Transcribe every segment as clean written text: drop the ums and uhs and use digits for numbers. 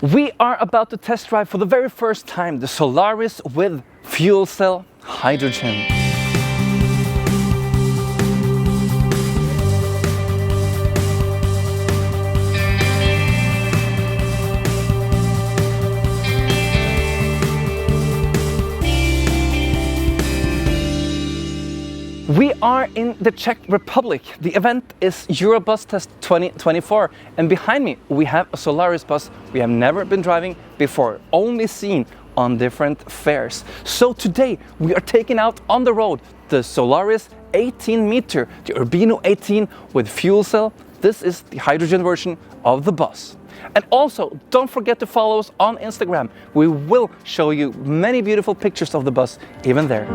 We are about to test drive for the very first time the Solaris with fuel cell hydrogen. We are in the Czech Republic. The event is Eurobus Test 2024, and behind me we have a Solaris bus we have never been driving before, only seen on different fairs. So today we are taking out on the road the Solaris 18-meter, the Urbino 18 with fuel cell. This is the hydrogen version of the bus. And also, don't forget to follow us on Instagram. We will show you many beautiful pictures of the bus even there.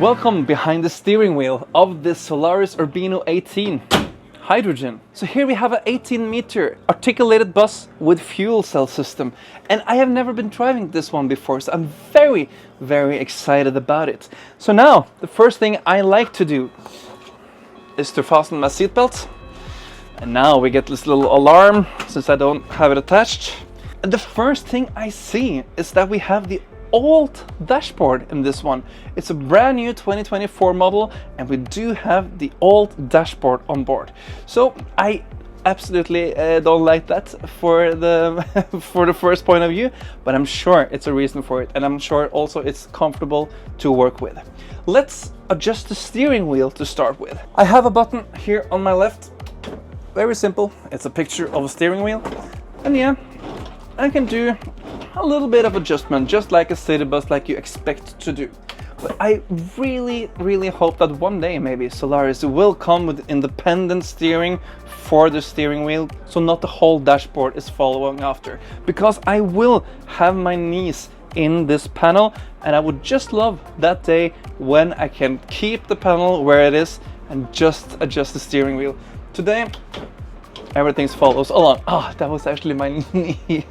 Welcome behind the steering wheel of this Solaris Urbino 18 hydrogen. So here we have an 18-meter articulated bus with fuel cell system, and I have never been driving this one before, so I'm very excited about it. So now the first thing I like to do is to fasten my seatbelt, and now we get this little alarm since I don't have it attached. And the first thing I see is that we have the old dashboard in this one. It's a brand new 2024 model, and we do have the old dashboard on board. So I absolutely don't like that for the for the first point of view, but I'm sure it's a reason for it, and I'm sure also it's comfortable to work with. Let's adjust the steering wheel to start with. I have a button here on my left. Very simple. It's a picture of a steering wheel, and yeah, I can do a little bit of adjustment, just like a city bus, like you expect to do. But I really hope that one day maybe Solaris will come with independent steering for the steering wheel, so not the whole dashboard is following after. Because I will have my knees in this panel, and I would just love that day when I can keep the panel where it is and just adjust the steering wheel. Today, everything follows along. Ah, that was actually my knee.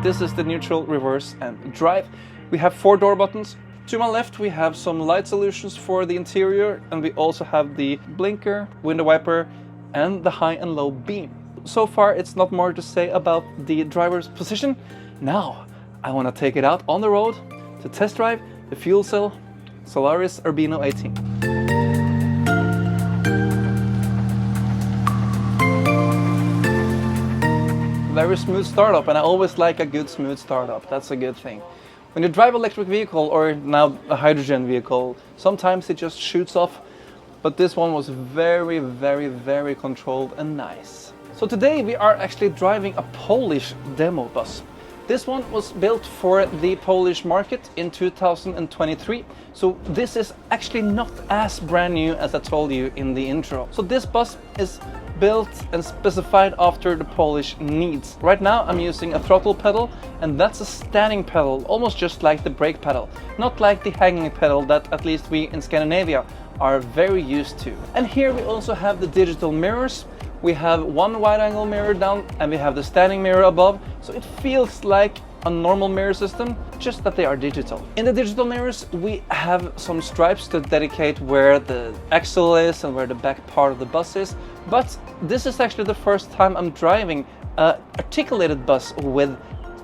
This is the neutral, reverse, and drive. We have 4 door buttons. To my left, we have some light solutions for the interior, and we also have the blinker, window wiper, and the high and low beam. So far, it's not more to say about the driver's position. Now, I want to take it out on the road to test drive the fuel cell Solaris Urbino 18. Very smooth startup, and I always like a good smooth startup. That's a good thing. When you drive electric vehicle, or now a hydrogen vehicle, sometimes it just shoots off, but this one was very controlled and nice. So today we are actually driving a Polish demo bus. This one was built for the Polish market in 2023, so this is actually not as brand new as I told you in the intro. So this bus is built and specified after the Polish needs. Right now I'm using a throttle pedal, and that's a standing pedal, almost just like the brake pedal, not like the hanging pedal that at least we in Scandinavia are very used to. And here we also have the digital mirrors. We have one wide angle mirror down, and we have the standing mirror above, so it feels like a normal mirror system, just that they are digital. In the digital mirrors we have some stripes to dedicate where the axle is and where the back part of the bus is, but this is actually the first time I'm driving an articulated bus with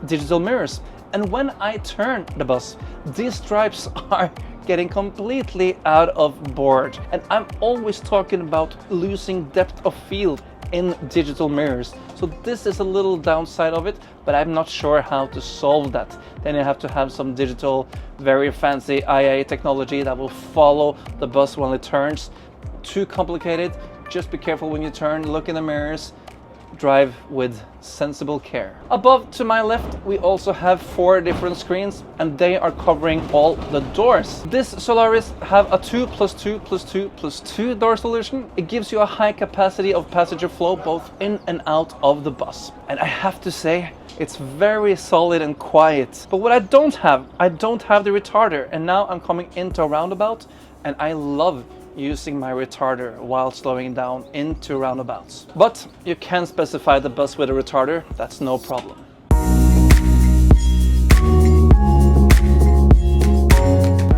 digital mirrors. And when I turn the bus, these stripes are getting completely out of board. And I'm always talking about losing depth of field in digital mirrors. So this is a little downside of it, but I'm not sure how to solve that. Then you have to have some digital, very fancy IA technology that will follow the bus when it turns. Too complicated. Just be careful when you turn, look in the mirrors, drive with sensible care. Above to my left we also have 4 different screens, and they are covering all the doors. This Solaris have a 2+2+2+2 door solution. It gives you a high capacity of passenger flow both in and out of the bus. And I have to say, it's very solid and quiet. But what I don't have the retarder, and now I'm coming into a roundabout, and I love using my retarder while slowing down into roundabouts. But you can specify the bus with a retarder, that's no problem.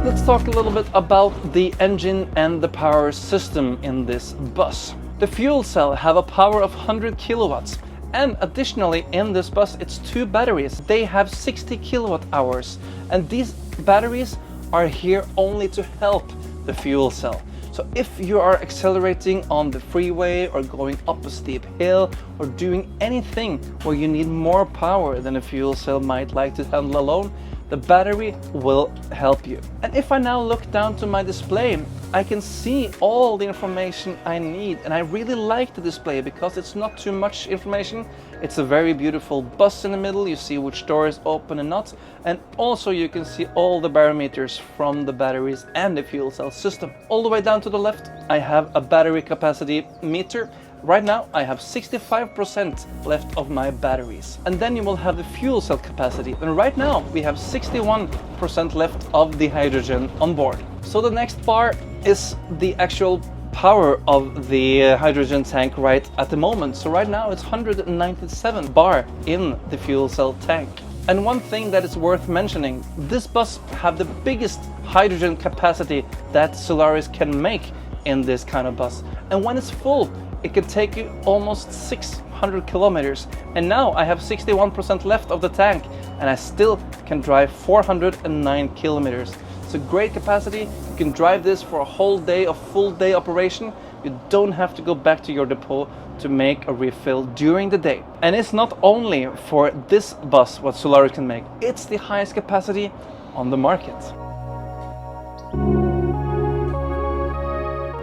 Let's talk a little bit about the engine and the power system in this bus. The fuel cell have a power of 100 kilowatts. And additionally, in this bus, it's 2 batteries. They have 60 kilowatt hours. And these batteries are here only to help the fuel cell. So if you are accelerating on the freeway or going up a steep hill or doing anything where you need more power than a fuel cell might like to handle alone, the battery will help you. And if I now look down to my display, I can see all the information I need, and I really like the display because it's not too much information. It's a very beautiful bus in the middle. You see which door is open and not, and also you can see all the barometers from the batteries and the fuel cell system. All the way down to the left, I have a battery capacity meter. Right now I have 65% left of my batteries. And then you will have the fuel cell capacity. And right now we have 61% left of the hydrogen on board. So the next bar is the actual power of the hydrogen tank right at the moment. So right now it's 197 bar in the fuel cell tank. And one thing that is worth mentioning, this bus have the biggest hydrogen capacity that Solaris can make in this kind of bus. And when it's full, it can take you almost 600 kilometers. And now I have 61% left of the tank and I still can drive 409 kilometers. It's a great capacity. You can drive this for a whole day, a full day operation. You don't have to go back to your depot to make a refill during the day. And it's not only for this bus what Solaris can make, it's the highest capacity on the market.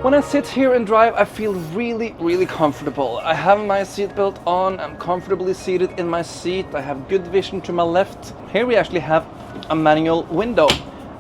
When I sit here and drive, I feel really comfortable. I have my seatbelt on, I'm comfortably seated in my seat, I have good vision to my left. Here we actually have a manual window.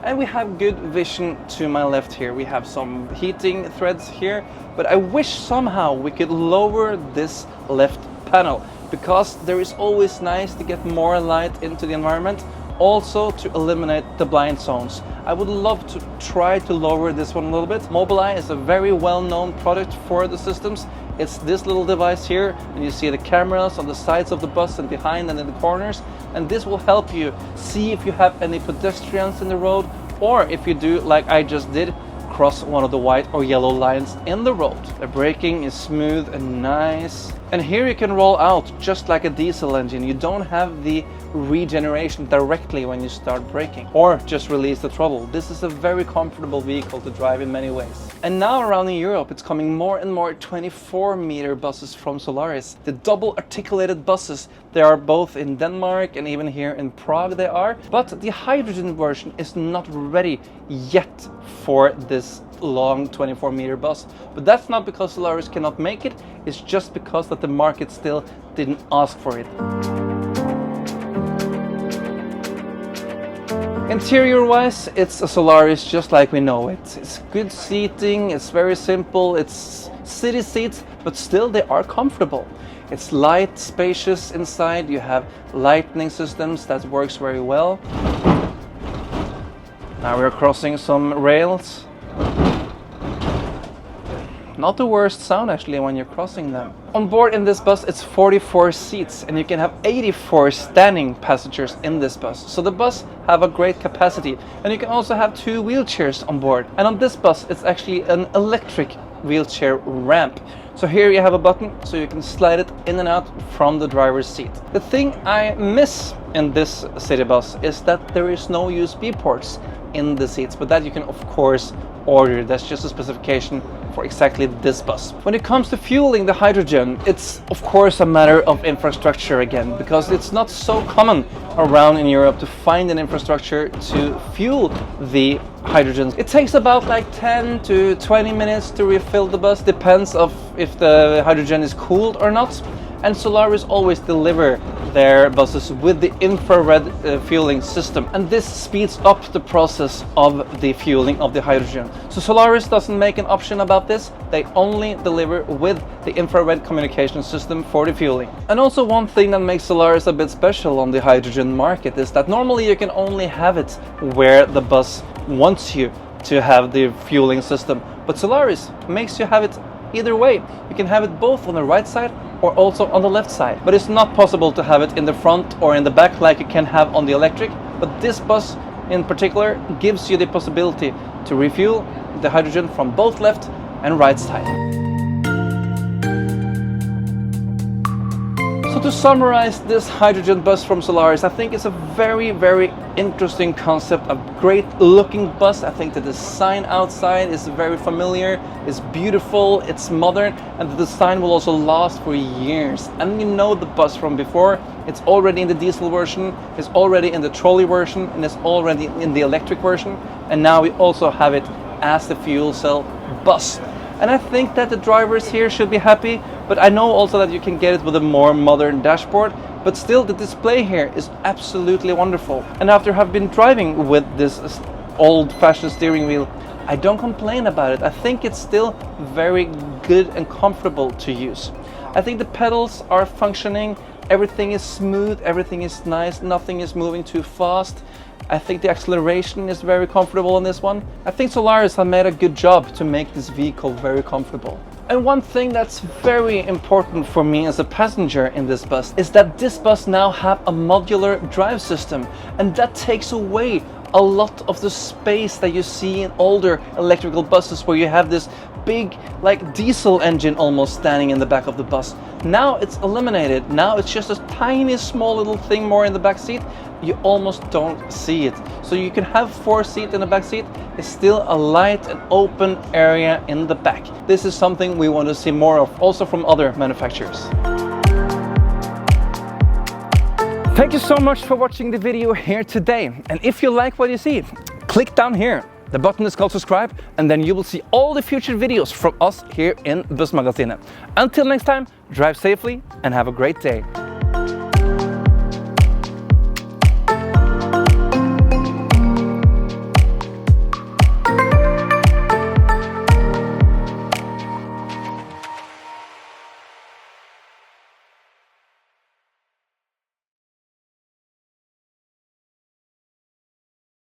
And we have good vision to my left here. We have some heating threads here, but I wish somehow we could lower this left panel because there is always nice to get more light into the environment, also to eliminate the blind zones. I would love to try to lower this one a little bit. Mobileye is a very well-known product for the systems. It's this little device here, and you see the cameras on the sides of the bus and behind and in the corners, and this will help you see if you have any pedestrians in the road, or if you do, like I just did, cross one of the white or yellow lines in the road. The braking is smooth and nice. And here you can roll out just like a diesel engine. You don't have the regeneration directly when you start braking or just release the throttle. This is a very comfortable vehicle to drive in many ways. And now around in Europe, it's coming more and more 24-meter buses from Solaris. The double articulated buses, they are both in Denmark and even here in Prague they are. But the hydrogen version is not ready yet for this long 24-meter bus. But that's not because Solaris cannot make it, it's just because that the market still didn't ask for it. Interior-wise, it's a Solaris just like we know it. It's good seating, it's very simple, it's city seats, but still they are comfortable. It's light, spacious inside, you have lighting systems that works very well. Now we're crossing some rails. Not the worst sound actually when you're crossing them. On board in this bus it's 44 seats and you can have 84 standing passengers in this bus. So the bus have a great capacity, and you can also have 2 wheelchairs on board. And on this bus it's actually an electric wheelchair ramp. So here you have a button so you can slide it in and out from the driver's seat. The thing I miss in this city bus is that there is no USB ports in the seats, but that you can of course order. That's just a specification for exactly this bus. When it comes to fueling the hydrogen, it's of course a matter of infrastructure again, because it's not so common around in Europe to find an infrastructure to fuel the hydrogens. It takes about like 10 to 20 minutes to refill the bus, depends of if the hydrogen is cooled or not. And Solaris always deliver their buses with the infrared fueling system, and this speeds up the process of the fueling of the hydrogen. So Solaris doesn't make an option about this, they only deliver with the infrared communication system for the fueling. And also one thing that makes Solaris a bit special on the hydrogen market is that normally you can only have it where the bus wants you to have the fueling system. But Solaris makes you have it either way. You can have it both on the right side or also on the left side. But it's not possible to have it in the front or in the back like you can have on the electric. But this bus in particular gives you the possibility to refuel the hydrogen from both left and right side. So to summarize this hydrogen bus from Solaris, I think it's a very, very interesting concept, a great looking bus. I think the design outside is very familiar, it's beautiful, it's modern, and the design will also last for years. And you know the bus from before, it's already in the diesel version, it's already in the trolley version, and it's already in the electric version. And now we also have it as the fuel cell bus. And I think that the drivers here should be happy, but I know also that you can get it with a more modern dashboard, but still the display here is absolutely wonderful. And after I've been driving with this old-fashioned steering wheel, I don't complain about it. I think it's still very good and comfortable to use. I think the pedals are functioning, everything is smooth, everything is nice, nothing is moving too fast. I think the acceleration is very comfortable on this one. I think Solaris have made a good job to make this vehicle very comfortable. And one thing that's very important for me as a passenger in this bus is that this bus now have a modular drive system, and that takes away a lot of the space that you see in older electrical buses where you have this big like diesel engine almost standing in the back of the bus. Now it's eliminated. Now it's just a tiny small little thing more in the back seat. You almost don't see it. So you can have 4 seats in the back seat. It's still a light and open area in the back. This is something we want to see more of also from other manufacturers. Thank you so much for watching the video here today. And if you like what you see, click down here. The button is called subscribe, and then you will see all the future videos from us here in Bussmagasinet. Until next time, drive safely and have a great day.